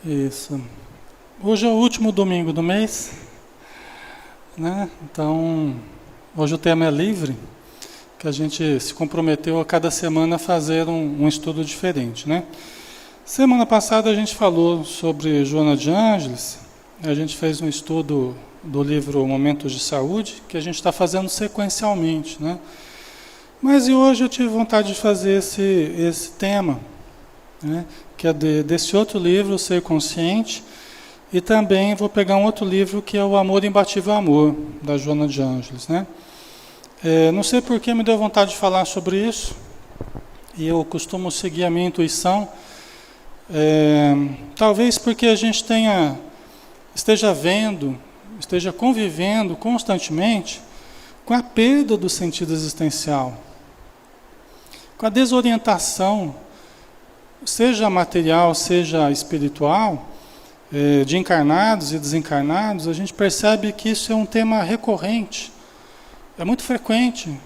Isso. Hoje é o último domingo do mês, né? Então, hoje o tema é livre, que a gente se comprometeu a cada semana a fazer um estudo diferente, né? Semana passada a gente falou sobre Joana de Ângeles, a gente fez um estudo do livro Momentos de Saúde, que a gente está fazendo sequencialmente, né? Mas e hoje eu tive vontade de fazer esse tema, né? Que é desse outro livro, Ser Consciente, e também vou pegar um outro livro que é o Amor Imbatível Amor, da Joana de Ângeles, né? Não sei por que me deu vontade de falar sobre isso, e eu costumo seguir a minha intuição, talvez porque a gente esteja convivendo constantemente com a perda do sentido existencial, com a desorientação, seja material, seja espiritual, de encarnados e desencarnados. A gente percebe que isso é um tema recorrente, é muito frequente,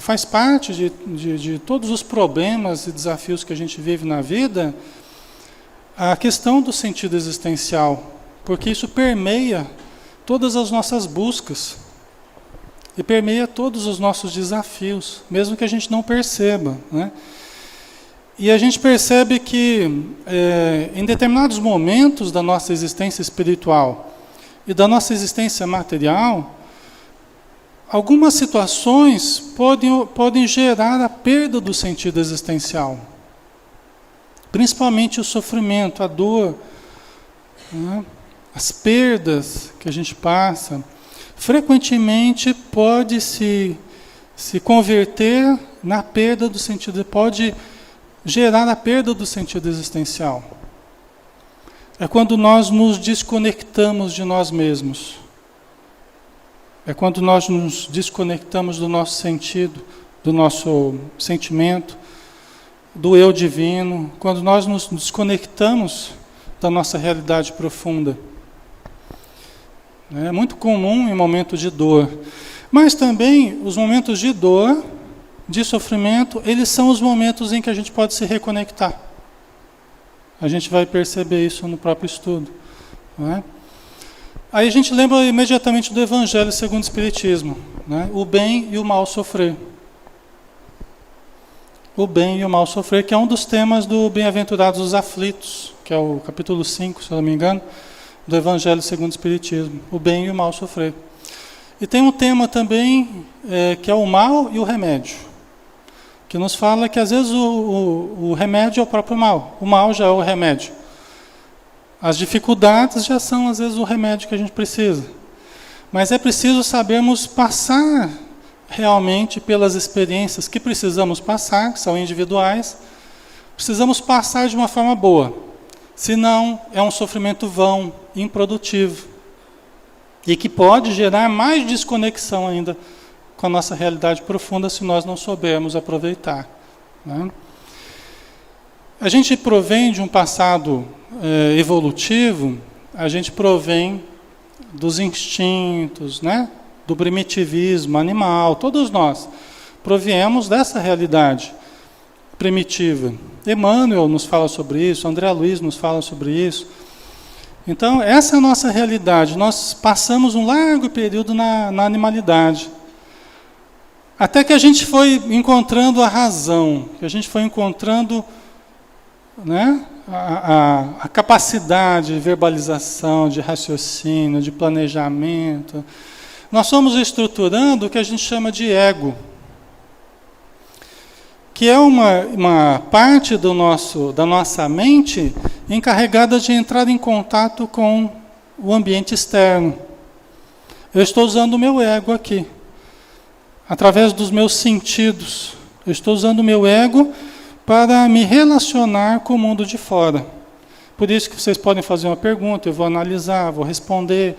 faz parte de todos os problemas e desafios que a gente vive na vida, a questão do sentido existencial, porque isso permeia todas as nossas buscas e permeia todos os nossos desafios, mesmo que a gente não perceba, né? E a gente percebe que em determinados momentos da nossa existência espiritual e da nossa existência material, algumas situações podem gerar a perda do sentido existencial. Principalmente o sofrimento, a dor, né? As perdas que a gente passa, frequentemente pode se converter na perda do sentido, pode gerar a perda do sentido existencial. É quando nós nos desconectamos de nós mesmos. É quando nós nos desconectamos do nosso sentido, do nosso sentimento, do eu divino, quando nós nos desconectamos da nossa realidade profunda. É muito comum em momentos de dor. Mas também os momentos de dor, de sofrimento, eles são os momentos em que a gente pode se reconectar. A gente vai perceber isso no próprio estudo, não é? Aí a gente lembra imediatamente do Evangelho segundo o Espiritismo, né? O bem e o mal sofrer. O bem e o mal sofrer, que é um dos temas do Bem-aventurados os Aflitos, que é o capítulo 5, se eu não me engano, do Evangelho segundo o Espiritismo. O bem e o mal sofrer. E tem um tema também, que é o mal e o remédio, que nos fala que às vezes o remédio é o próprio mal, o mal já é o remédio. As dificuldades já são às vezes o remédio que a gente precisa. Mas é preciso sabermos passar realmente pelas experiências que precisamos passar, que são individuais, precisamos passar de uma forma boa. Senão é um sofrimento vão, improdutivo, e que pode gerar mais desconexão ainda com a nossa realidade profunda se nós não soubermos aproveitar, né? A gente provém de um passado evolutivo, a gente provém dos instintos, né? Do primitivismo animal, todos nós proviemos dessa realidade primitiva. Emmanuel nos fala sobre isso, André Luiz nos fala sobre isso. Então, essa é a nossa realidade. Nós passamos um largo período na animalidade. Até que a gente foi encontrando a razão, que a gente foi encontrando, né, a capacidade de verbalização, de raciocínio, de planejamento. Nós fomos estruturando o que a gente chama de ego, que é uma parte da nossa mente encarregada de entrar em contato com o ambiente externo. Eu estou usando o meu ego aqui, através dos meus sentidos. Eu estou usando o meu ego para me relacionar com o mundo de fora. Por isso que vocês podem fazer uma pergunta, eu vou analisar, vou responder.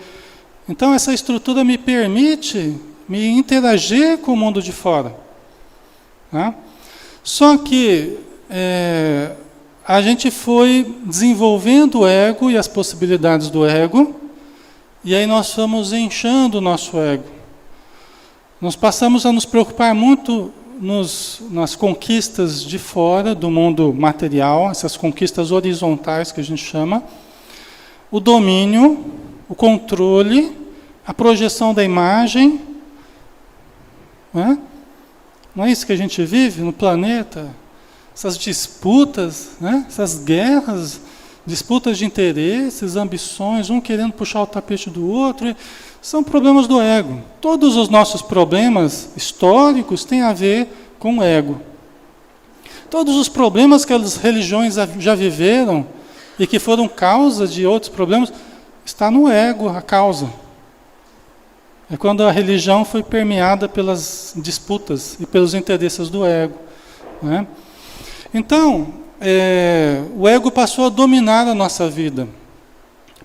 Então essa estrutura me permite me interagir com o mundo de fora, né? Só que a gente foi desenvolvendo o ego e as possibilidades do ego, e aí nós fomos inchando o nosso ego. Nós passamos a nos preocupar muito nas conquistas de fora do mundo material, essas conquistas horizontais que a gente chama, o domínio, o controle, a projeção da imagem. Não é isso que a gente vive no planeta? Essas disputas, essas guerras, disputas de interesses, ambições, um querendo puxar o tapete do outro, são problemas do ego. Todos os nossos problemas históricos têm a ver com o ego. Todos os problemas que as religiões já viveram e que foram causa de outros problemas, está no ego a causa. É quando a religião foi permeada pelas disputas e pelos interesses do ego. Então, o ego passou a dominar a nossa vida,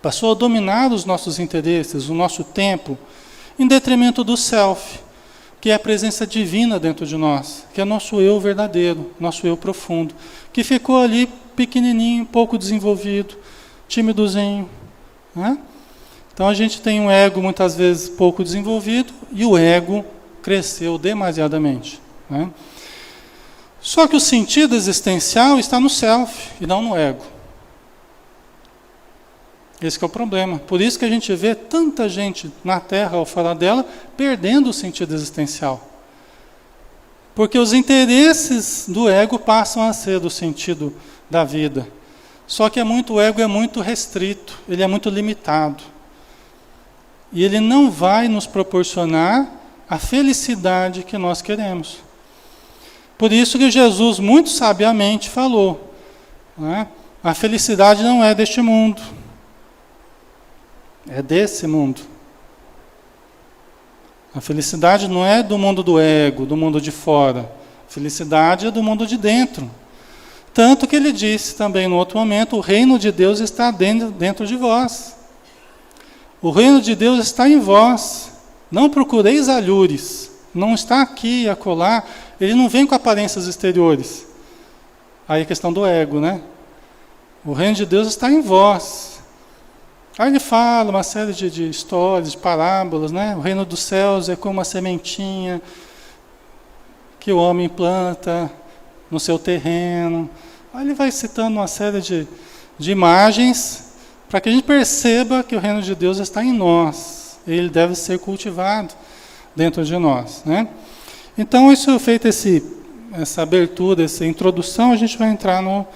passou a dominar os nossos interesses, o nosso tempo, em detrimento do self, que é a presença divina dentro de nós, que é nosso eu verdadeiro, nosso eu profundo, que ficou ali pequenininho, pouco desenvolvido, timidozinho. Então a gente tem um ego muitas vezes pouco desenvolvido e o ego cresceu demasiadamente. Só que o sentido existencial está no self e não no ego. Esse que é o problema. Por isso que a gente vê tanta gente na Terra ou fora dela perdendo o sentido existencial. Porque os interesses do ego passam a ser do sentido da vida. Só que o ego é muito restrito, ele é muito limitado. E ele não vai nos proporcionar a felicidade que nós queremos. Por isso que Jesus muito sabiamente falou, a felicidade não é deste mundo, é desse mundo. A felicidade não é do mundo do ego, do mundo de fora. A felicidade é do mundo de dentro. Tanto que ele disse também no outro momento, o reino de Deus está dentro de vós. O reino de Deus está em vós. Não procureis alhures. Não está aqui e acolá. Ele não vem com aparências exteriores. Aí a questão do ego, O reino de Deus está em vós. Aí ele fala uma série de histórias, de parábolas, O reino dos céus é como uma sementinha que o homem planta no seu terreno. Aí ele vai citando uma série de imagens para que a gente perceba que o reino de Deus está em nós. Ele deve ser cultivado dentro de nós, Então, isso feito essa abertura, essa introdução, a gente vai entrar no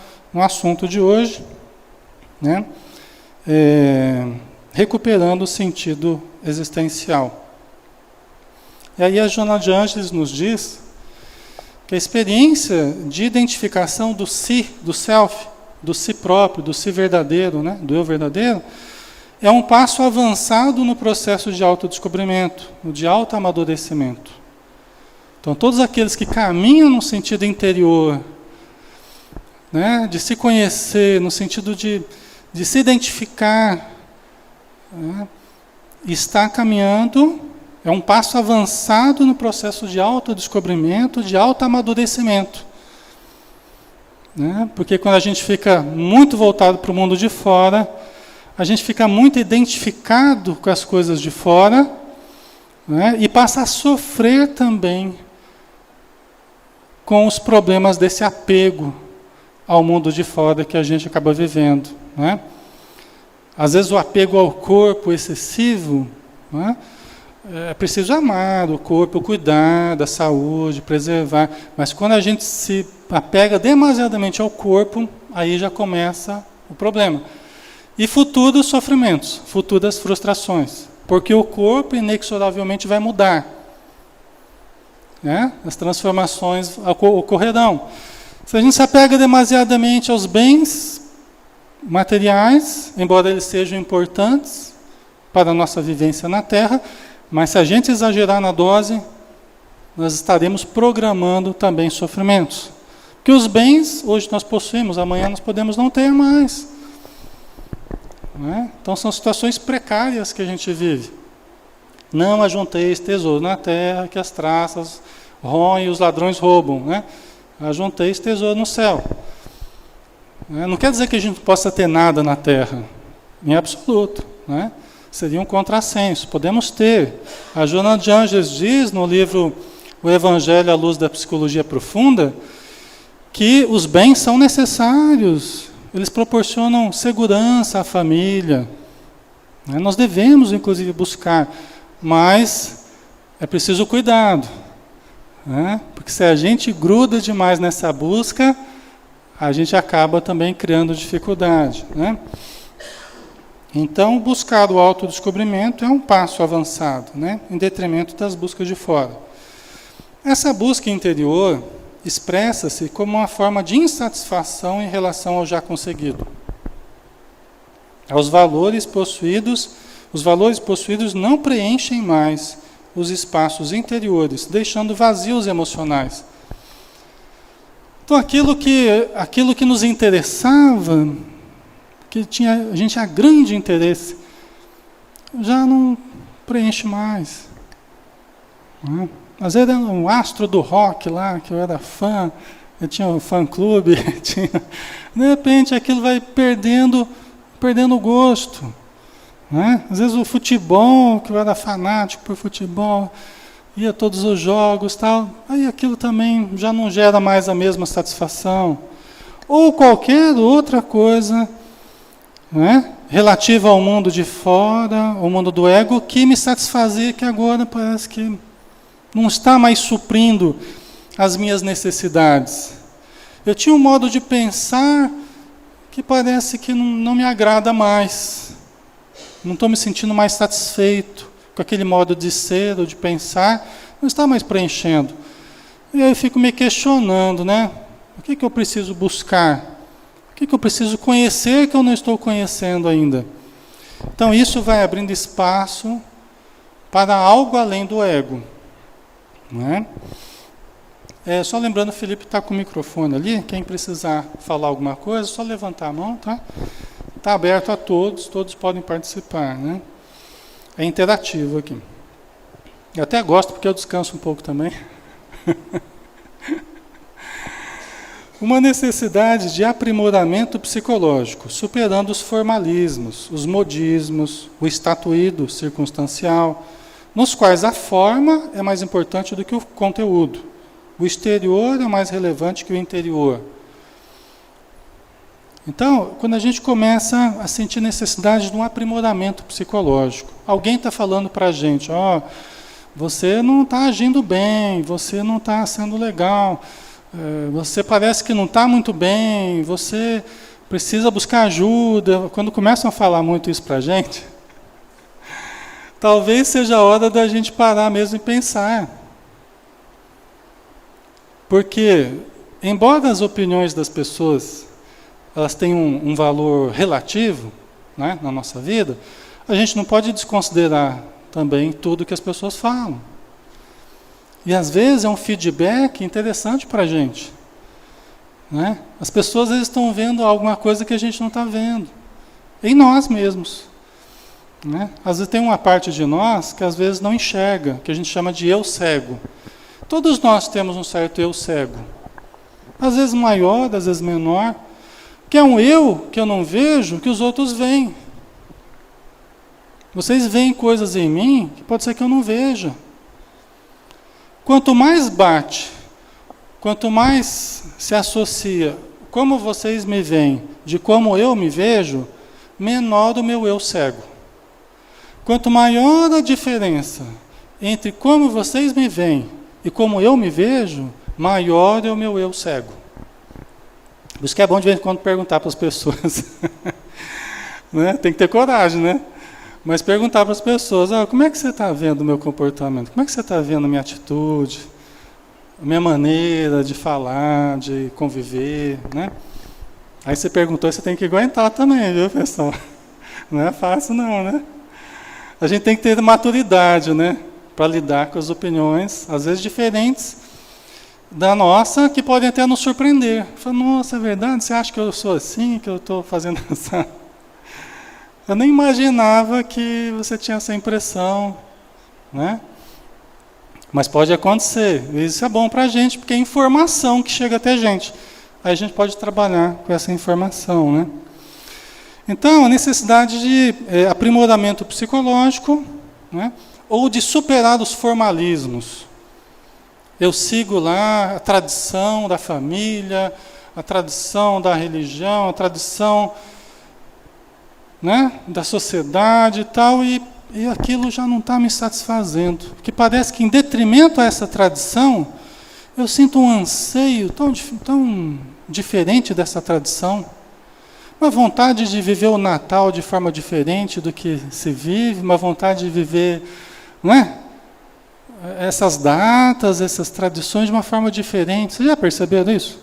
assunto de hoje, recuperando o sentido existencial. E aí a Joana de Ângeles nos diz que a experiência de identificação do si, do self, do si próprio, do si verdadeiro, do eu verdadeiro, é um passo avançado no processo de autodescobrimento, de autoamadurecimento. Então, todos aqueles que caminham no sentido interior, de se conhecer, no sentido de se identificar, está caminhando, é um passo avançado no processo de autodescobrimento, de autoamadurecimento. Porque quando a gente fica muito voltado para o mundo de fora, a gente fica muito identificado com as coisas de fora, e passa a sofrer também com os problemas desse apego ao mundo de fora que a gente acaba vivendo. Às vezes o apego ao corpo excessivo, é preciso amar o corpo, cuidar da saúde, preservar, mas quando a gente se apega demasiadamente ao corpo, aí já começa o problema. E futuros sofrimentos, futuras frustrações, porque o corpo inexoravelmente vai mudar. As transformações ocorrerão. Se a gente se apega demasiadamente aos bens materiais, embora eles sejam importantes para a nossa vivência na Terra, mas se a gente exagerar na dose, nós estaremos programando também sofrimentos. Porque os bens, hoje nós possuímos, amanhã nós podemos não ter mais. Então são situações precárias que a gente vive. Não ajunteis tesouro na terra, que as traças roem e os ladrões roubam. Ajunteis tesouro no céu. Não quer dizer que a gente possa ter nada na terra, em absoluto. Seria um contrassenso. Podemos ter. A Joana de Ângeles diz no livro O Evangelho à Luz da Psicologia Profunda que os bens são necessários. Eles proporcionam segurança à família, né? Nós devemos, inclusive, buscar, mas é preciso cuidado, né? Porque se a gente gruda demais nessa busca, a gente acaba também criando dificuldade, né? Então, buscar o autodescobrimento é um passo avançado, né? Em detrimento das buscas de fora. Essa busca interior expressa-se como uma forma de insatisfação em relação ao já conseguido. Os valores possuídos não preenchem mais os espaços interiores, deixando vazios emocionais. Então, aquilo que nos interessava, que a gente tinha grande interesse, já não preenche mais. Né? Às vezes era um astro do rock lá, que eu era fã, eu tinha um fã-clube, de repente aquilo vai perdendo o gosto. Né? Às vezes o futebol, que eu era fanático por futebol, ia a todos os jogos, tal, aí aquilo também já não gera mais a mesma satisfação. Ou qualquer outra coisa, né, relativa ao mundo de fora, ao mundo do ego, que me satisfazia, que agora parece que não está mais suprindo as minhas necessidades. Eu tinha um modo de pensar que parece que não me agrada mais. Não estou me sentindo mais satisfeito com aquele modo de ser ou de pensar, não está mais preenchendo. E aí eu fico me questionando, né? O que eu preciso buscar? O que eu preciso conhecer que eu não estou conhecendo ainda? Então isso vai abrindo espaço para algo além do ego. Não é? Só lembrando, o Felipe está com o microfone ali, quem precisar falar alguma coisa, só levantar a mão, tá? Está aberto a todos podem participar, né? É interativo aqui. Eu até gosto porque eu descanso um pouco também. Uma necessidade de aprimoramento psicológico, superando os formalismos, os modismos, o estatuído circunstancial, nos quais a forma é mais importante do que o conteúdo. O exterior é mais relevante que o interior. Então, quando a gente começa a sentir necessidade de um aprimoramento psicológico, alguém está falando para a gente, você não está agindo bem, você não está sendo legal, você parece que não está muito bem, você precisa buscar ajuda. Quando começam a falar muito isso para a gente, talvez seja a hora da gente parar mesmo e pensar. Porque, embora as opiniões das pessoas elas têm um valor relativo, né, na nossa vida, a gente não pode desconsiderar também tudo que as pessoas falam. E às vezes é um feedback interessante para a gente. Né? As pessoas às vezes estão vendo alguma coisa que a gente não está vendo. Em nós mesmos. Né? Às vezes tem uma parte de nós que às vezes não enxerga, que a gente chama de eu cego. Todos nós temos um certo eu cego. Às vezes maior, às vezes menor. Que é um eu que eu não vejo, que os outros veem. Vocês veem coisas em mim que pode ser que eu não veja. Quanto mais bate, quanto mais se associa como vocês me veem de como eu me vejo, menor o meu eu cego. Quanto maior a diferença entre como vocês me veem e como eu me vejo, maior é o meu eu cego. Por isso que é bom de vez em quando perguntar para as pessoas. Né? Tem que ter coragem, né? Mas perguntar para as pessoas, como é que você está vendo o meu comportamento? Como é que você está vendo a minha atitude? A minha maneira de falar, de conviver, né? Aí você perguntou, você tem que aguentar também, viu, pessoal? Não é fácil não, né? A gente tem que ter maturidade, né? Para lidar com as opiniões, às vezes diferentes, da nossa, que podem até nos surpreender. Fala, nossa, é verdade? Você acha que eu sou assim, que eu estou fazendo essa... Eu nem imaginava que você tinha essa impressão, né? Mas pode acontecer. Isso é bom para a gente, porque é informação que chega até a gente. Aí a gente pode trabalhar com essa informação, né? Então, a necessidade de aprimoramento psicológico, né? Ou de superar os formalismos. Eu sigo lá a tradição da família, a tradição da religião, a tradição né, da sociedade e tal, e aquilo já não está me satisfazendo. Porque parece que, em detrimento a essa tradição, eu sinto um anseio tão diferente dessa tradição. Uma vontade de viver o Natal de forma diferente do que se vive, uma vontade de viver, não é? Essas datas, essas tradições de uma forma diferente. Vocês já perceberam isso?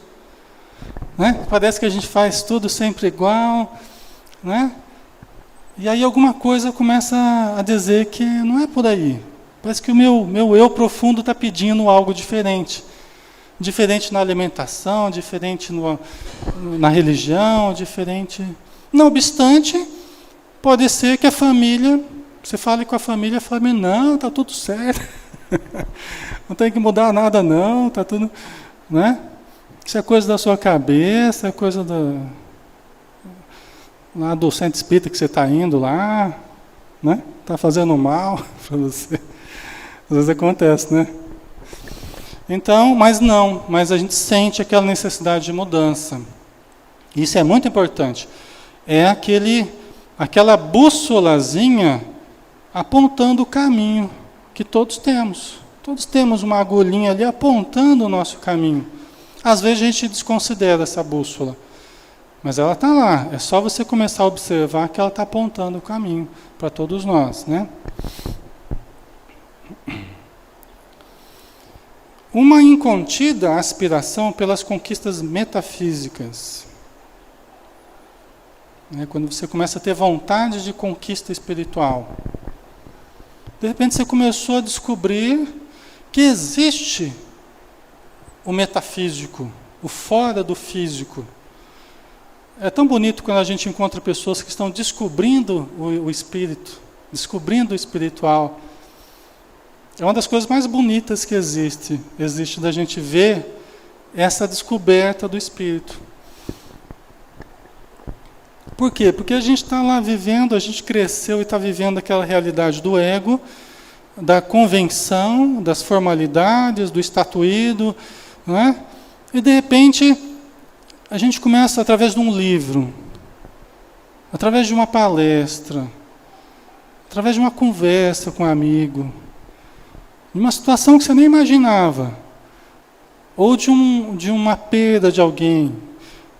Né? Parece que a gente faz tudo sempre igual, né? E aí alguma coisa começa a dizer que não é por aí. Parece que o meu eu profundo está pedindo algo diferente. Diferente na alimentação, diferente na religião, diferente... Não obstante, pode ser que a família, você fale com a família não, está tudo certo. Não tem que mudar nada não, está tudo... Né? Isso é coisa da sua cabeça, é coisa lá do centro espírita que você está indo lá, né? Está fazendo mal para você. Às vezes acontece, né? Então, mas a gente sente aquela necessidade de mudança. Isso é muito importante. É aquela bússolazinha apontando o caminho que todos temos. Todos temos uma agulhinha ali apontando o nosso caminho. Às vezes a gente desconsidera essa bússola, mas ela está lá. É só você começar a observar que ela está apontando o caminho para todos nós, né? Uma incontida aspiração pelas conquistas metafísicas. Quando você começa a ter vontade de conquista espiritual. De repente você começou a descobrir que existe o metafísico, o fora do físico. É tão bonito quando a gente encontra pessoas que estão descobrindo o espírito, descobrindo o espiritual. É uma das coisas mais bonitas que existe da gente ver essa descoberta do espírito. Por quê? Porque a gente está lá vivendo, a gente cresceu e está vivendo aquela realidade do ego, da convenção, das formalidades, do estatuído, não é? E de repente a gente começa através de um livro, através de uma palestra, através de uma conversa com um amigo, de uma situação que você nem imaginava, ou de uma perda de alguém,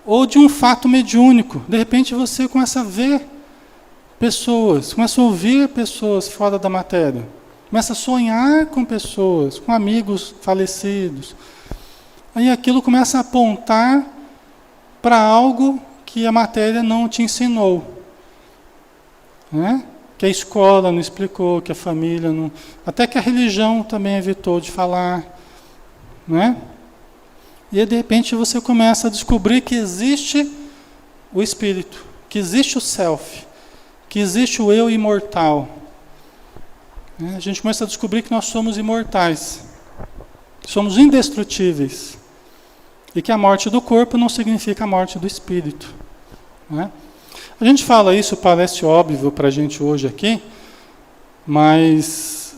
ou de um fato mediúnico. De repente você começa a ver pessoas, começa a ouvir pessoas fora da matéria, começa a sonhar com pessoas, com amigos falecidos. Aí aquilo começa a apontar para algo que a matéria não te ensinou, né? Que a escola não explicou, que a família não... Até que a religião também evitou de falar, né? E de repente você começa a descobrir que existe o espírito, que existe o self, que existe o eu imortal. A gente começa a descobrir que nós somos imortais, somos indestrutíveis, e que a morte do corpo não significa a morte do espírito, né? A gente fala isso, parece óbvio para a gente hoje aqui, mas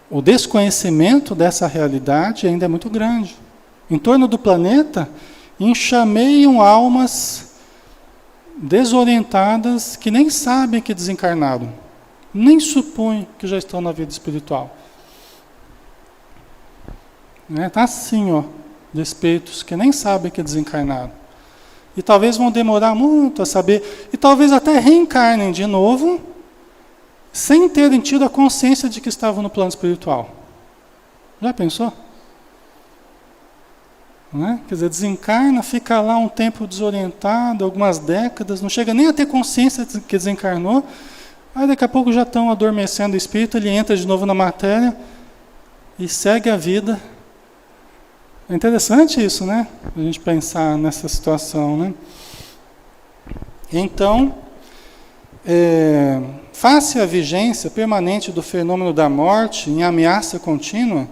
o desconhecimento dessa realidade ainda é muito grande. Em torno do planeta, enxameiam almas desorientadas que nem sabem que desencarnaram, nem supõem que já estão na vida espiritual. Tá assim, ó, despeitos que nem sabem que desencarnaram. E talvez vão demorar muito a saber, e talvez até reencarnem de novo, sem terem tido a consciência de que estavam no plano espiritual. Já pensou? Quer dizer, desencarna, fica lá um tempo desorientado, algumas décadas, não chega nem a ter consciência de que desencarnou, aí daqui a pouco já estão adormecendo o espírito, ele entra de novo na matéria e segue a vida. É interessante isso, né? A gente pensar nessa situação, né? Então, face à vigência permanente do fenômeno da morte em ameaça contínua,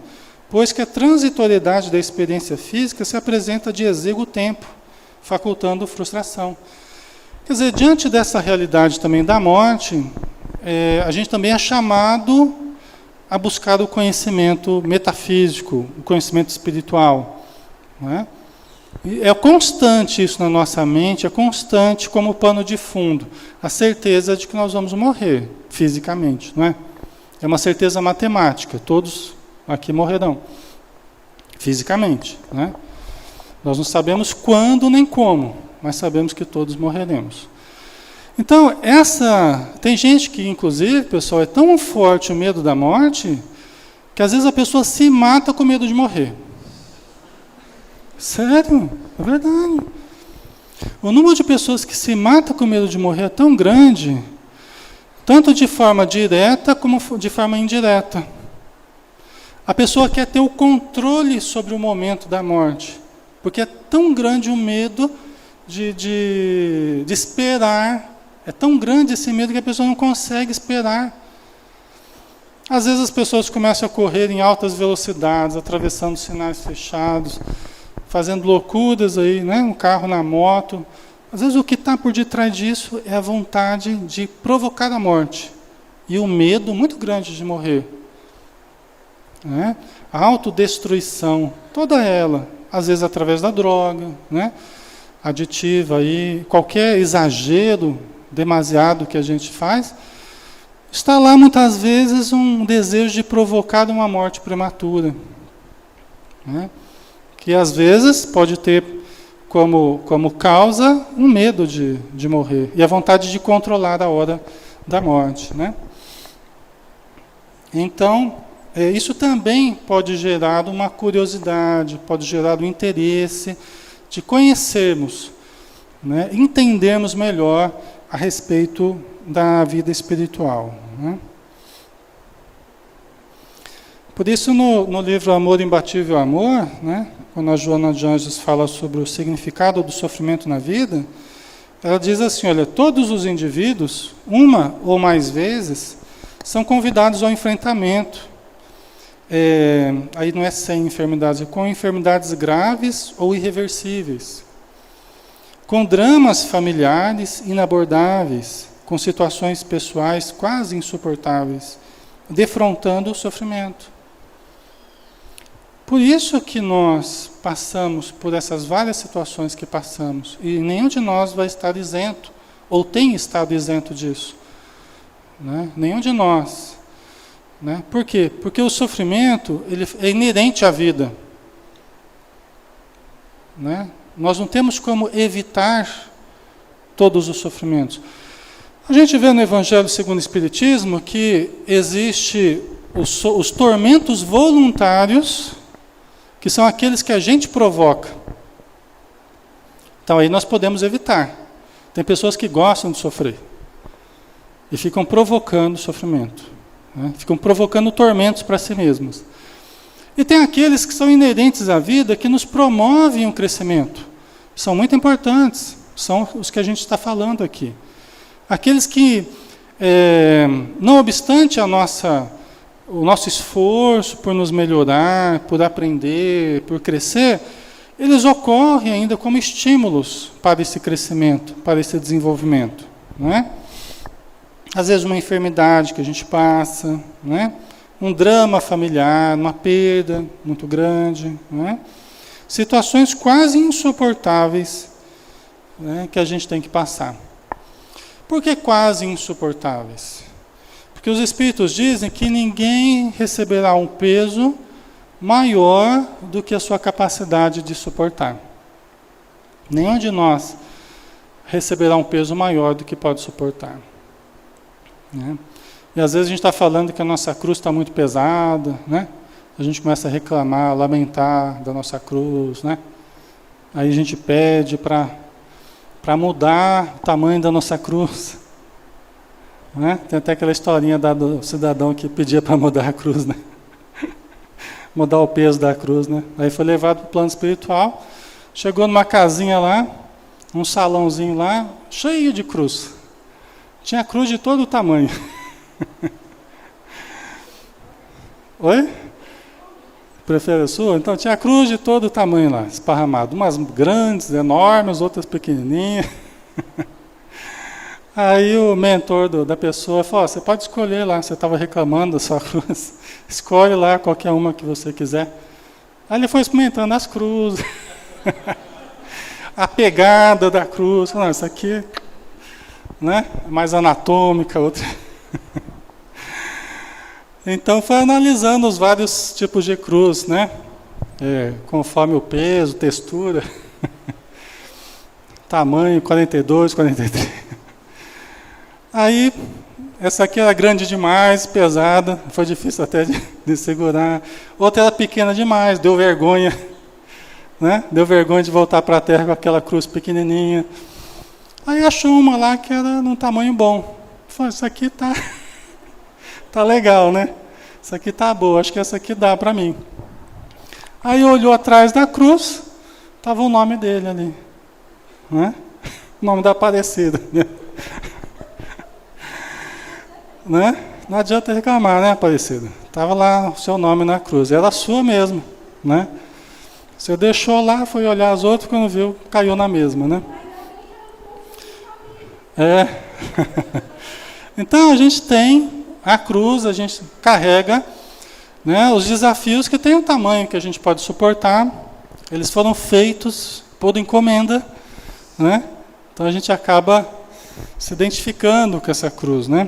pois que a transitoriedade da experiência física se apresenta de exíguo tempo, facultando frustração. Quer dizer, diante dessa realidade também da morte, a gente também é chamado a buscar o conhecimento metafísico, o conhecimento espiritual, não é? É constante isso na nossa mente, é constante como pano de fundo. A certeza de que nós vamos morrer fisicamente, não é? É uma certeza matemática, todos aqui morrerão fisicamente, né? Nós não sabemos quando nem como, mas sabemos que todos morreremos. Então, tem gente que, inclusive, pessoal, é tão forte o medo da morte, que às vezes a pessoa se mata com medo de morrer. Sério, é verdade. O número de pessoas que se matam com medo de morrer é tão grande, tanto de forma direta como de forma indireta. A pessoa quer ter o controle sobre o momento da morte, porque é tão grande o medo de esperar, é tão grande esse medo que a pessoa não consegue esperar. Às vezes as pessoas começam a correr em altas velocidades, atravessando sinais fechados, fazendo loucuras aí, né? Um carro na moto. Às vezes o que está por detrás disso é a vontade de provocar a morte e o medo muito grande de morrer. Né? A autodestruição, toda ela, às vezes através da droga, né? Aditiva, aí, qualquer exagero demasiado que a gente faz, está lá muitas vezes um desejo de provocar uma morte prematura. Né? Que às vezes pode ter como causa um medo de morrer e a vontade de controlar a hora da morte. Né? Então, isso também pode gerar uma curiosidade, pode gerar um interesse de conhecermos, né? Entendermos melhor a respeito da vida espiritual. Né? Por isso, no livro Amor Imbatível Amor, né, quando a Joana de Anjos fala sobre o significado do sofrimento na vida, ela diz assim, olha, todos os indivíduos, uma ou mais vezes, são convidados ao enfrentamento, aí não é sem enfermidades, é com enfermidades graves ou irreversíveis, com dramas familiares inabordáveis, com situações pessoais quase insuportáveis, defrontando o sofrimento. Por isso que nós passamos por essas várias situações que passamos, e nenhum de nós vai estar isento, ou tem estado isento disso. Né? Nenhum de nós. Né? Por quê? Porque o sofrimento ele é inerente à vida. Né? Nós não temos como evitar todos os sofrimentos. A gente vê no Evangelho segundo o Espiritismo que existe os tormentos voluntários, que são aqueles que a gente provoca. Então aí nós podemos evitar. Tem pessoas que gostam de sofrer e ficam provocando sofrimento, né? Ficam provocando tormentos para si mesmos. E tem aqueles que são inerentes à vida, que nos promovem o crescimento. São muito importantes, são os que a gente está falando aqui. Aqueles que, não obstante o nosso esforço por nos melhorar, por aprender, por crescer, eles ocorrem ainda como estímulos para esse crescimento, para esse desenvolvimento. Não é? Às vezes uma enfermidade que a gente passa, não é? Um drama familiar, uma perda muito grande, não é? Situações quase insuportáveis, né, que a gente tem que passar. Por que quase insuportáveis? Porque os Espíritos dizem que ninguém receberá um peso maior do que a sua capacidade de suportar. Nenhum de nós receberá um peso maior do que pode suportar. Né? E às vezes a gente está falando que a nossa cruz está muito pesada, né? A gente começa a reclamar, lamentar da nossa cruz, né? Aí a gente pede para mudar o tamanho da nossa cruz. Né? Tem até aquela historinha do cidadão que pedia para mudar a cruz, né? Mudar o peso da cruz, né? Aí foi levado para o plano espiritual, chegou numa casinha lá, um salãozinho lá, cheio de cruz. Tinha cruz de todo o tamanho. Oi? Prefere a sua? Então tinha cruz de todo o tamanho lá, esparramado. Umas grandes, enormes, outras pequenininhas. Aí o mentor da pessoa falou, você pode escolher lá, você estava reclamando da sua cruz. Escolhe lá qualquer uma que você quiser. Aí ele foi experimentando as cruzes. a pegada da cruz. Não, isso aqui, né? Mais anatômica, outra. Então foi analisando os vários tipos de cruz, né? Conforme o peso, textura, tamanho, 42, 43. Aí, essa aqui era grande demais, pesada, foi difícil até de segurar. Outra era pequena demais, deu vergonha, né? Deu vergonha de voltar para a terra com aquela cruz pequenininha. Aí achou uma lá que era num tamanho bom. Falei, isso aqui tá legal, né? Isso aqui tá boa, acho que essa aqui dá para mim. Aí olhou atrás da cruz, estava o nome dele ali, né? O nome da Aparecida. Né? Não adianta reclamar, né, Aparecida? Estava lá o seu nome na cruz, era sua mesmo, né? Você deixou lá, foi olhar as outras, quando viu, caiu na mesma, né? Então a gente tem a cruz, a gente carrega, né, os desafios que tem o tamanho que a gente pode suportar. Eles foram feitos por encomenda, né? Então a gente acaba se identificando com essa cruz, né?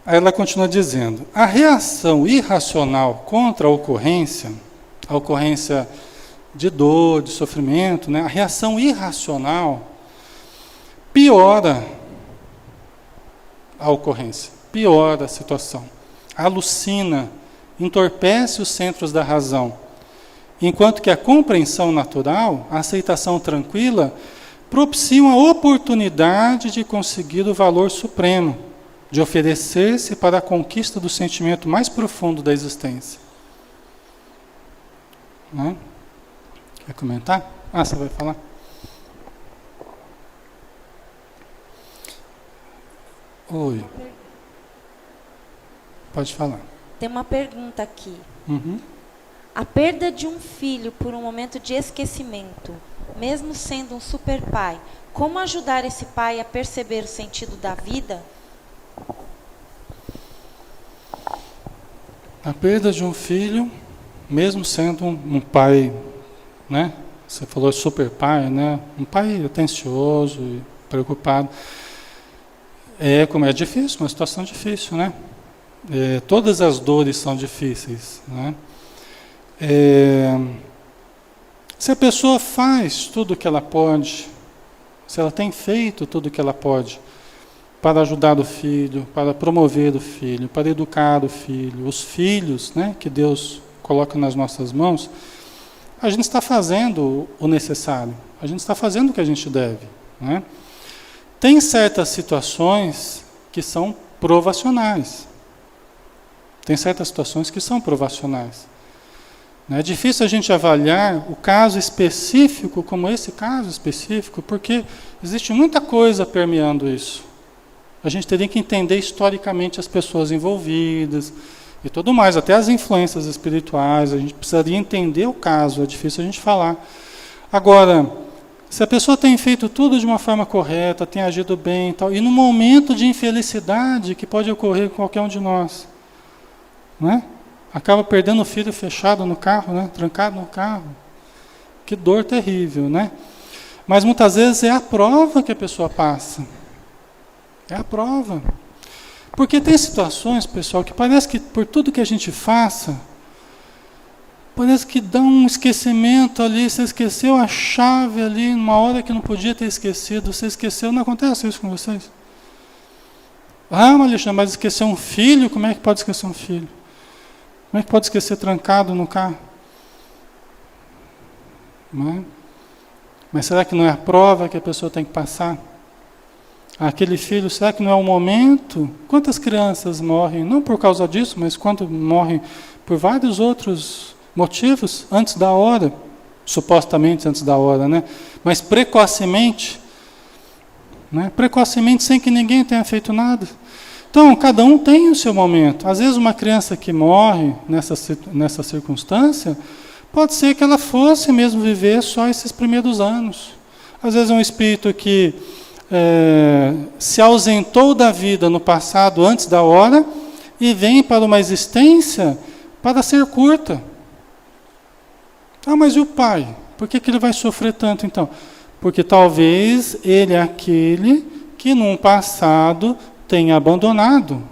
Aí ela continua dizendo: a reação irracional contra a ocorrência de dor, de sofrimento, né? A reação irracional piora a ocorrência, piora a situação, alucina, entorpece os centros da razão, enquanto que a compreensão natural, a aceitação tranquila, propiciam a oportunidade de conseguir o valor supremo, de oferecer-se para a conquista do sentimento mais profundo da existência. Né? Quer comentar? Você vai falar? Oi. Pode falar. Tem uma pergunta aqui. Uhum. A perda de um filho por um momento de esquecimento, mesmo sendo um super pai, como ajudar esse pai a perceber o sentido da vida? A perda de um filho, mesmo sendo um pai, né? Você falou super pai, né? Um pai atencioso e preocupado. Como é difícil, uma situação difícil, né? Todas as dores são difíceis, né? Se a pessoa faz tudo o que ela pode, se ela tem feito tudo o que ela pode para ajudar o filho, para promover o filho, para educar o filho, os filhos, né, que Deus coloca nas nossas mãos, a gente está fazendo o necessário, a gente está fazendo o que a gente deve, né? Tem certas situações que são provacionais. Tem certas situações que são provacionais. É difícil a gente avaliar o caso específico como esse caso específico, porque existe muita coisa permeando isso. A gente teria que entender historicamente as pessoas envolvidas e tudo mais, até as influências espirituais, a gente precisaria entender o caso, é difícil a gente falar. Agora, se a pessoa tem feito tudo de uma forma correta, tem agido bem e tal, e no momento de infelicidade que pode ocorrer com qualquer um de nós, né? Acaba perdendo o filho fechado no carro, né? Trancado no carro. Que dor terrível, né? Mas muitas vezes é a prova que a pessoa passa. É a prova. Porque tem situações, pessoal, que parece que por tudo que a gente faça, parece que dá um esquecimento ali, você esqueceu a chave ali, numa hora que não podia ter esquecido, você esqueceu, não acontece isso com vocês? Alexandre, mas esquecer um filho, como é que pode esquecer um filho? Como é que pode esquecer trancado no carro? Não é? Mas será que não é a prova que a pessoa tem que passar? Aquele filho, será que não é o momento? Quantas crianças morrem, não por causa disso, mas quanto morrem por vários outros motivos antes da hora, supostamente antes da hora, né? Mas precocemente, né? Precocemente sem que ninguém tenha feito nada. Então, cada um tem o seu momento. Às vezes uma criança que morre nessa circunstância, pode ser que ela fosse mesmo viver só esses primeiros anos. Às vezes é um espírito que se ausentou da vida no passado antes da hora e vem para uma existência para ser curta. Ah, mas e o pai? Por que ele vai sofrer tanto então? Porque talvez ele é aquele que num passado tenha abandonado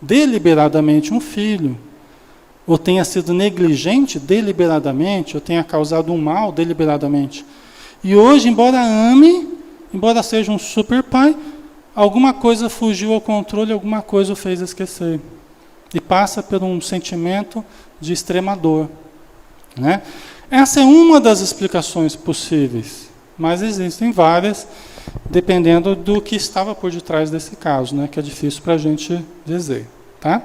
deliberadamente um filho, ou tenha sido negligente deliberadamente, ou tenha causado um mal deliberadamente. E hoje, embora ame, embora seja um super pai, alguma coisa fugiu ao controle, alguma coisa o fez esquecer. E passa por um sentimento de extrema dor, né? Essa é uma das explicações possíveis, mas existem várias, dependendo do que estava por detrás desse caso, né? Que é difícil para a gente dizer, tá?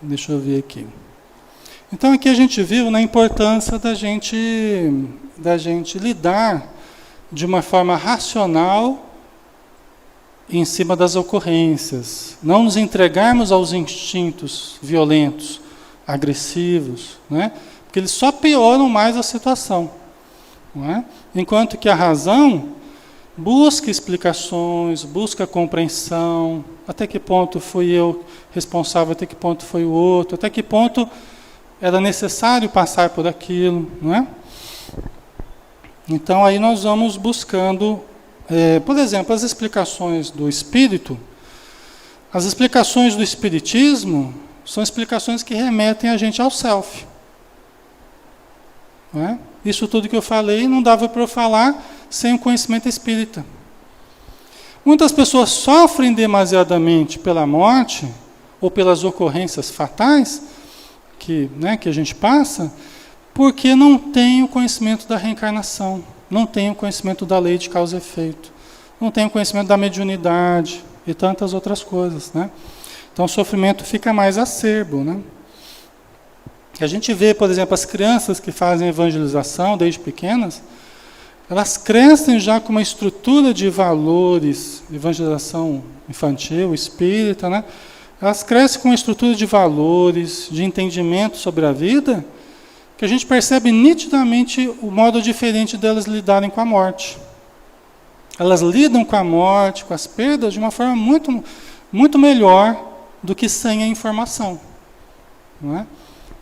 Deixa eu ver aqui. Então aqui a gente viu na importância da gente lidar de uma forma racional em cima das ocorrências, não nos entregarmos aos instintos violentos, agressivos, né? Porque eles só pioram mais a situação, não é? Enquanto que a razão busca explicações, busca compreensão, até que ponto fui eu responsável, até que ponto foi o outro, até que ponto era necessário passar por aquilo, não é? Então aí nós vamos buscando, por exemplo, as explicações do Espírito. As explicações do Espiritismo são explicações que remetem a gente ao self. Não é? Isso tudo que eu falei não dava para eu falar sem o conhecimento espírita. Muitas pessoas sofrem demasiadamente pela morte ou pelas ocorrências fatais que a gente passa, porque não tem o conhecimento da reencarnação, não tem o conhecimento da lei de causa e efeito, não tem o conhecimento da mediunidade e tantas outras coisas, né? Então o sofrimento fica mais acerbo, né? A gente vê, por exemplo, as crianças que fazem evangelização desde pequenas, elas crescem já com uma estrutura de valores, evangelização infantil, espírita, né? Elas crescem com uma estrutura de valores, de entendimento sobre a vida, que a gente percebe nitidamente o modo diferente delas lidarem com a morte. Elas lidam com a morte, com as perdas, de uma forma muito, muito melhor do que sem a informação, não é?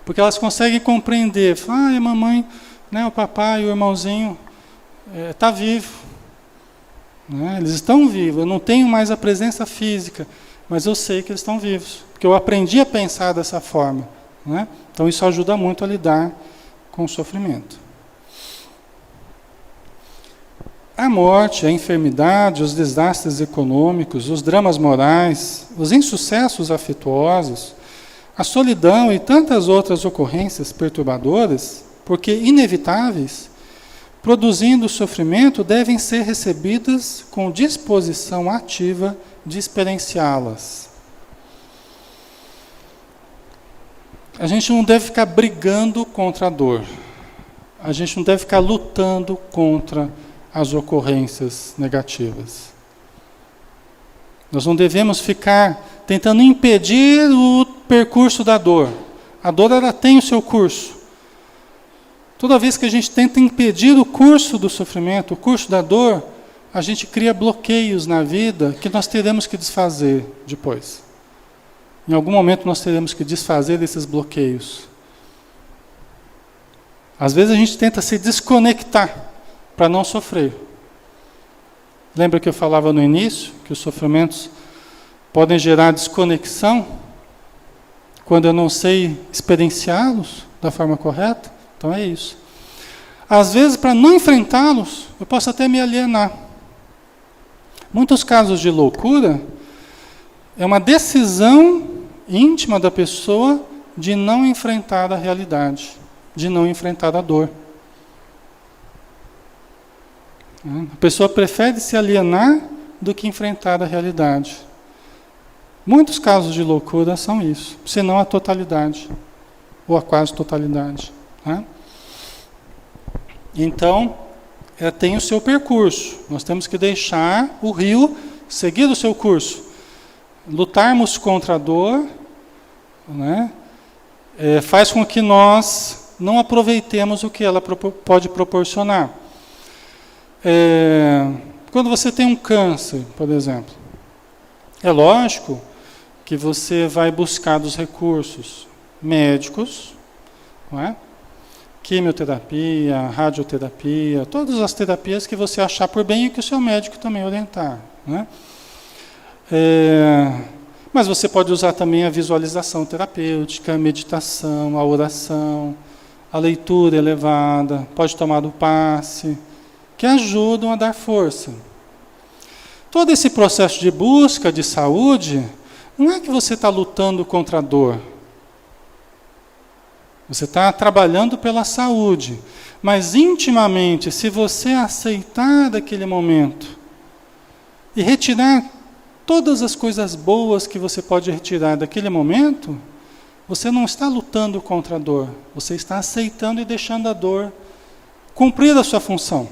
Porque elas conseguem compreender, a mamãe, né, o papai, o irmãozinho, está vivo. Né? Eles estão vivos, eu não tenho mais a presença física, mas eu sei que eles estão vivos, porque eu aprendi a pensar dessa forma. Né? Então isso ajuda muito a lidar com o sofrimento. A morte, a enfermidade, os desastres econômicos, os dramas morais, os insucessos afetuosos, a solidão e tantas outras ocorrências perturbadoras, porque inevitáveis, produzindo sofrimento, devem ser recebidas com disposição ativa de experienciá-las. A gente não deve ficar brigando contra a dor. A gente não deve ficar lutando contra as ocorrências negativas. Nós não devemos ficar tentando impedir o percurso da dor. A dor, ela tem o seu curso. Toda vez que a gente tenta impedir o curso do sofrimento, o curso da dor, a gente cria bloqueios na vida que nós teremos que desfazer depois. Em algum momento nós teremos que desfazer desses bloqueios. Às vezes a gente tenta se desconectar para não sofrer. Lembra que eu falava no início que os sofrimentos podem gerar desconexão quando eu não sei experienciá-los da forma correta? Então é isso. Às vezes, para não enfrentá-los, eu posso até me alienar. Muitos casos de loucura é uma decisão íntima da pessoa de não enfrentar a realidade, de não enfrentar a dor. A pessoa prefere se alienar do que enfrentar a realidade. Muitos casos de loucura são isso, se não a totalidade, ou a quase totalidade. Né? Então, tem o seu percurso. Nós temos que deixar o rio seguir o seu curso. Lutarmos contra a dor, né, faz com que nós não aproveitemos o que ela pode proporcionar. Quando você tem um câncer, por exemplo, é lógico que você vai buscar dos recursos médicos, não é? quimioterapia, radioterapia, todas as terapias que você achar por bem e que o seu médico também orientar, né? Mas você pode usar também a visualização terapêutica, a meditação, a oração, a leitura elevada, pode tomar o passe, que ajudam a dar força. Todo esse processo de busca de saúde, não é que você está lutando contra a dor. Você está trabalhando pela saúde. Mas intimamente, se você aceitar daquele momento e retirar todas as coisas boas que você pode retirar daquele momento, você não está lutando contra a dor. Você está aceitando e deixando a dor cumprir a sua função.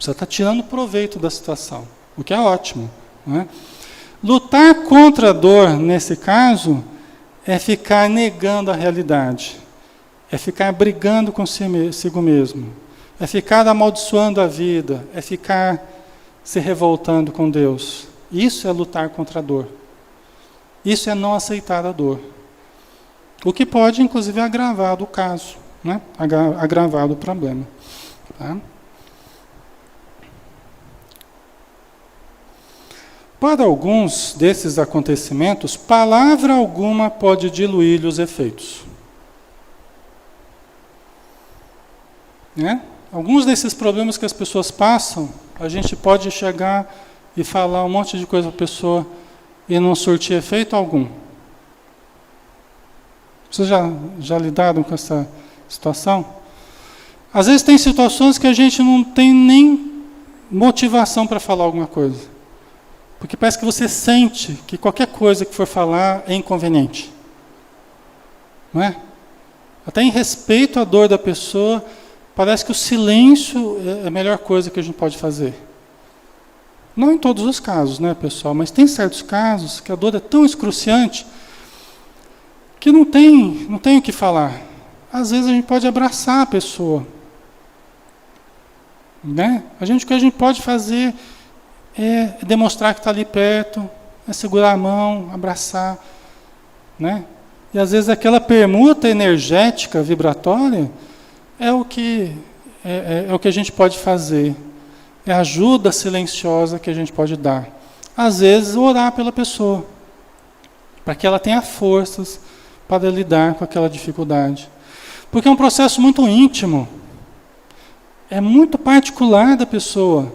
Você está tirando proveito da situação, o que é ótimo, né? Lutar contra a dor, nesse caso, é ficar negando a realidade, é ficar brigando consigo mesmo, é ficar amaldiçoando a vida, é ficar se revoltando com Deus. Isso é lutar contra a dor. Isso é não aceitar a dor. O que pode, inclusive, agravar o caso, né? Agravar o problema. Tá? Para alguns desses acontecimentos, palavra alguma pode diluir os efeitos. Né? Alguns desses problemas que as pessoas passam, a gente pode chegar e falar um monte de coisa para a pessoa e não surtir efeito algum. Vocês já lidaram com essa situação? Às vezes tem situações que a gente não tem nem motivação para falar alguma coisa. Porque parece que você sente que qualquer coisa que for falar é inconveniente. Não é? Até em respeito à dor da pessoa, parece que o silêncio é a melhor coisa que a gente pode fazer. Não em todos os casos, né, pessoal? Mas tem certos casos que a dor é tão excruciante que não tem o que falar. Às vezes a gente pode abraçar a pessoa. Né? O que a gente pode fazer é demonstrar que está ali perto, é segurar a mão, abraçar. Né? E às vezes aquela permuta energética, vibratória, é o que a gente pode fazer. É a ajuda silenciosa que a gente pode dar. Às vezes, orar pela pessoa, para que ela tenha forças para lidar com aquela dificuldade. Porque é um processo muito íntimo, é muito particular da pessoa,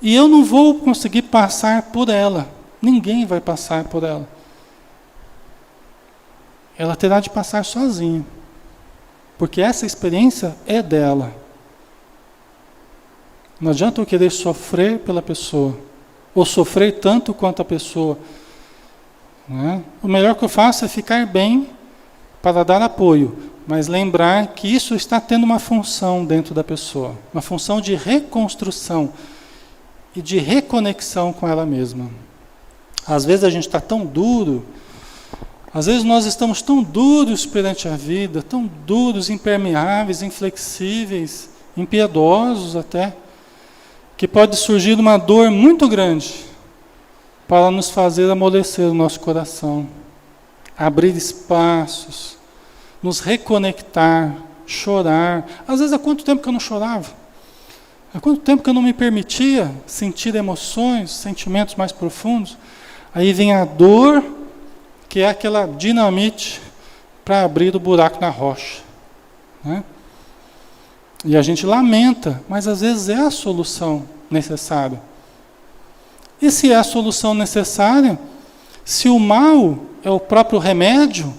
e eu não vou conseguir passar por ela, ninguém vai passar por ela. Ela terá de passar sozinha, porque essa experiência é dela. Não adianta eu querer sofrer pela pessoa, ou sofrer tanto quanto a pessoa. Né? O melhor que eu faço é ficar bem para dar apoio, mas lembrar que isso está tendo uma função dentro da pessoa, uma função de reconstrução e de reconexão com ela mesma. Às vezes a gente está tão duro, às vezes nós estamos tão duros perante a vida, tão duros, impermeáveis, inflexíveis, impiedosos até, que pode surgir uma dor muito grande para nos fazer amolecer o nosso coração, abrir espaços, nos reconectar, chorar. Às vezes há quanto tempo que eu não chorava? Há quanto tempo que eu não me permitia sentir emoções, sentimentos mais profundos? Aí vem a dor, que é aquela dinamite para abrir o buraco na rocha. Né? E a gente lamenta, mas às vezes é a solução necessária. E se é a solução necessária, se o mal é o próprio remédio,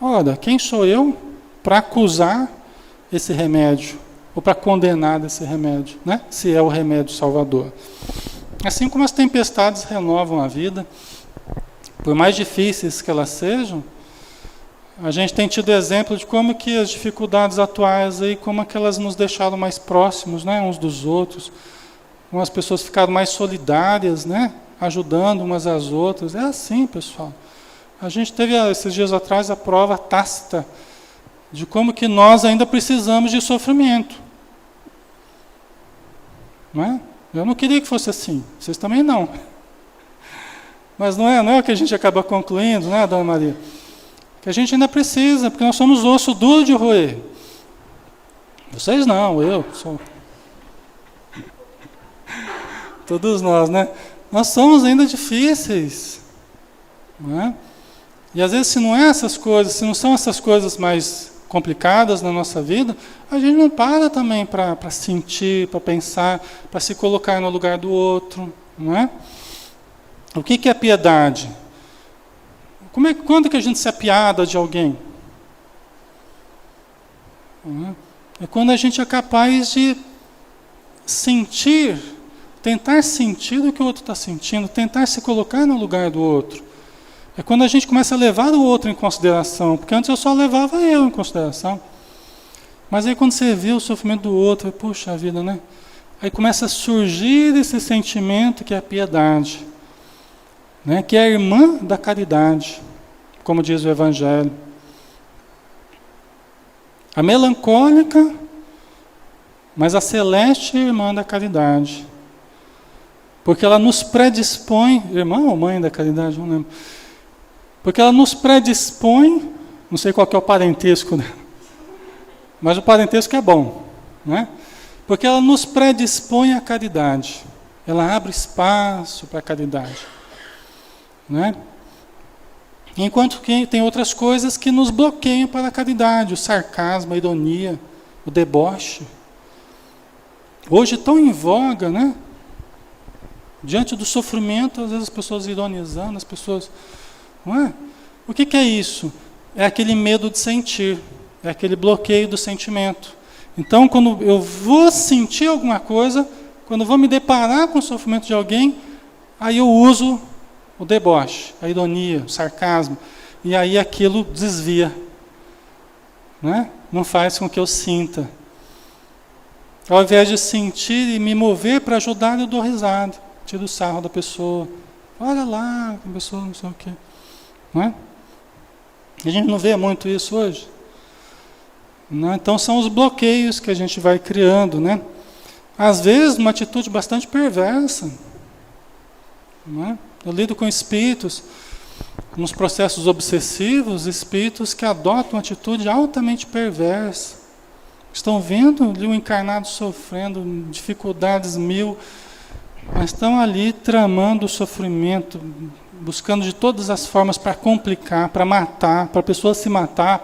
ora, quem sou eu para acusar esse remédio, ou para condenar desse remédio, né? Se é o remédio salvador. Assim como as tempestades renovam a vida, por mais difíceis que elas sejam, a gente tem tido exemplo de como que as dificuldades atuais, aí, como que elas nos deixaram mais próximos, né, uns dos outros, como as pessoas ficaram mais solidárias, né, ajudando umas às outras. É assim, pessoal. A gente teve esses dias atrás a prova tácita de como que nós ainda precisamos de sofrimento. Não é? Eu não queria que fosse assim, vocês também não. Mas não é o que a gente acaba concluindo, né, Dona Maria? Que a gente ainda precisa, porque nós somos osso duro de roer. Vocês não, eu sou. Todos nós, né? Nós somos ainda difíceis. Não é? E às vezes, se não é essas coisas, se não são essas coisas mais complicadas na nossa vida, a gente não para também para sentir, para pensar, para se colocar no lugar do outro. Não é? O que é piedade? Quando que a gente se apiada de alguém? É quando a gente é capaz de sentir, tentar sentir o que o outro está sentindo, tentar se colocar no lugar do outro. É quando a gente começa a levar o outro em consideração, porque antes eu só levava eu em consideração. Mas aí quando você vê o sofrimento do outro, puxa vida, né? Aí começa a surgir esse sentimento que é a piedade, né? Que é a irmã da caridade, como diz o Evangelho. A melancólica, mas a celeste é a irmã da caridade. Porque ela nos predispõe, irmã ou mãe da caridade, não lembro. Porque ela nos predispõe, não sei qual que é o parentesco dela, mas o parentesco é bom, né? Porque ela nos predispõe à caridade. Ela abre espaço para a caridade, né? Enquanto que tem outras coisas que nos bloqueiam para a caridade, o sarcasmo, a ironia, o deboche. Hoje tão em voga, né? Diante do sofrimento, às vezes as pessoas ironizando, as pessoas... Não é? O que é isso? É aquele medo de sentir, é aquele bloqueio do sentimento. Então, quando eu vou sentir alguma coisa, quando eu vou me deparar com o sofrimento de alguém, aí eu uso o deboche, a ironia, o sarcasmo, e aí aquilo desvia, né? Não faz com que eu sinta. Ao invés de sentir e me mover para ajudar, eu dou risada, tiro o sarro da pessoa. Olha lá, a pessoa não sei o quê. Não é? A gente não vê muito isso hoje. Não é? Então são os bloqueios que a gente vai criando, né? Às vezes uma atitude bastante perversa. Não é? Eu lido com espíritos, nos processos obsessivos, espíritos que adotam uma atitude altamente perversa. Estão vendo ali o encarnado sofrendo dificuldades mil, mas estão ali tramando o sofrimento, buscando de todas as formas para complicar, para matar, para a pessoa se matar,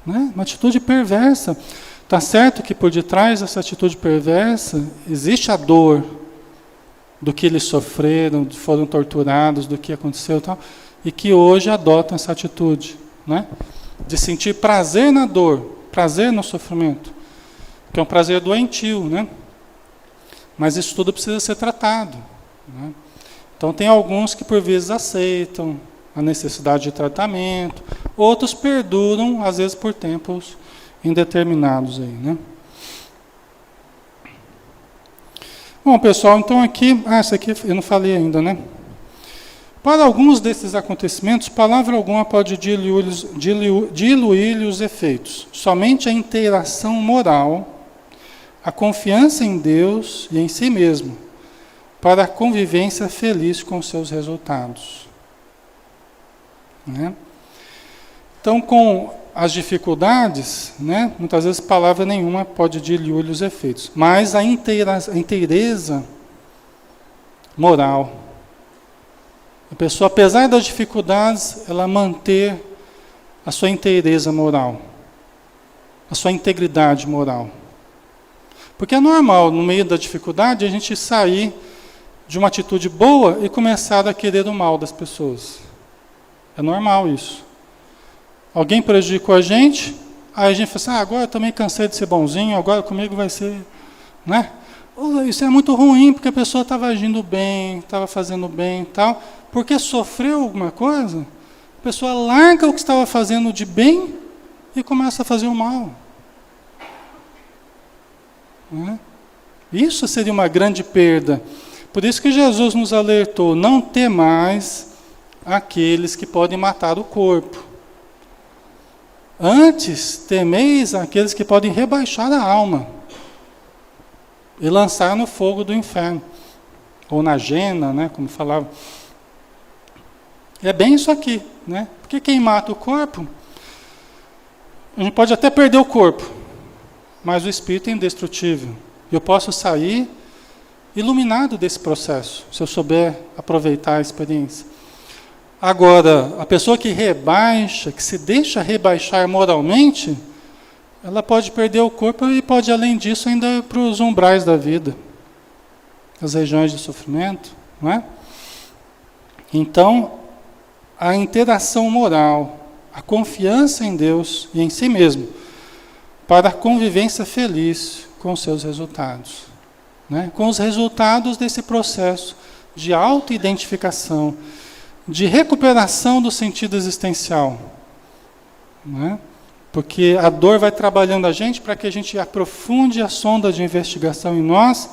né? Uma atitude perversa. Está certo que por detrás dessa atitude perversa existe a dor do que eles sofreram, foram torturados, do que aconteceu e tal, e que hoje adotam essa atitude, né? De sentir prazer na dor, prazer no sofrimento, que é um prazer doentio, né? Mas isso tudo precisa ser tratado, né? Então tem alguns que por vezes aceitam a necessidade de tratamento, outros perduram, às vezes por tempos indeterminados aí, né? Bom, pessoal, então aqui, isso aqui eu não falei ainda, né? Para alguns desses acontecimentos, palavra alguma pode diluir-lhe os efeitos. Somente a interação moral, a confiança em Deus e em si mesmo, para a convivência feliz com seus resultados. Né? Então, com as dificuldades, né, muitas vezes palavra nenhuma pode diluir os efeitos, mas a inteireza moral. A pessoa, apesar das dificuldades, ela manter a sua inteireza moral, a sua integridade moral. Porque é normal, no meio da dificuldade, a gente sair de uma atitude boa e começar a querer o mal das pessoas. É normal isso. Alguém prejudicou a gente, aí a gente fala assim, agora eu também cansei de ser bonzinho, agora comigo vai ser, né? Isso é muito ruim, porque a pessoa estava agindo bem, estava fazendo bem e tal, porque sofreu alguma coisa, a pessoa larga o que estava fazendo de bem e começa a fazer o mal. Né? Isso seria uma grande perda. Por isso que Jesus nos alertou, não temais aqueles que podem matar o corpo. Antes, temeis aqueles que podem rebaixar a alma e lançar no fogo do inferno, ou na jena, né, como falava. É bem isso aqui, né? Porque quem mata o corpo, a gente pode até perder o corpo, mas o espírito é indestrutível. Eu posso sair iluminado desse processo, se eu souber aproveitar a experiência. Agora, a pessoa que rebaixa, que se deixa rebaixar moralmente, ela pode perder o corpo e pode, além disso, ainda ir para os umbrais da vida, as regiões de sofrimento, não é? Então, a interação moral, a confiança em Deus e em si mesmo, para a convivência feliz com seus resultados, né? Com os resultados desse processo de auto-identificação, de recuperação do sentido existencial, né? Porque a dor vai trabalhando a gente para que a gente aprofunde a sonda de investigação em nós,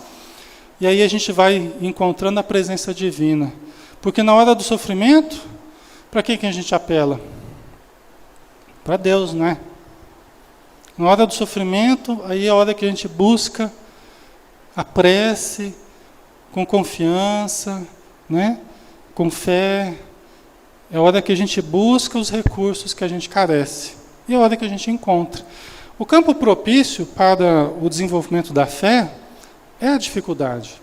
e aí a gente vai encontrando a presença divina. Porque na hora do sofrimento, para que a gente apela? Para Deus, né? Na hora do sofrimento, aí é a hora que a gente busca a prece com confiança, né? Com fé. É a hora que a gente busca os recursos que a gente carece. E é a hora que a gente encontra. O campo propício para o desenvolvimento da fé é a dificuldade.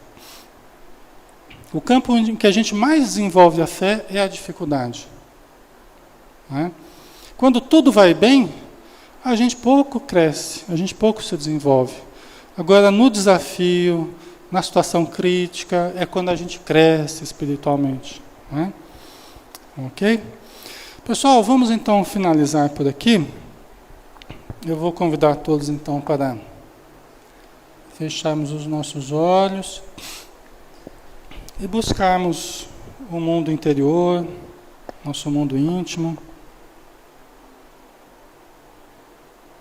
O campo em que a gente mais desenvolve a fé é a dificuldade. Né? Quando tudo vai bem, a gente pouco cresce, a gente pouco se desenvolve. Agora, no desafio, na situação crítica, é quando a gente cresce espiritualmente. Né? Ok? Pessoal, vamos então finalizar por aqui. Eu vou convidar todos então para fecharmos os nossos olhos e buscarmos o mundo interior, nosso mundo íntimo.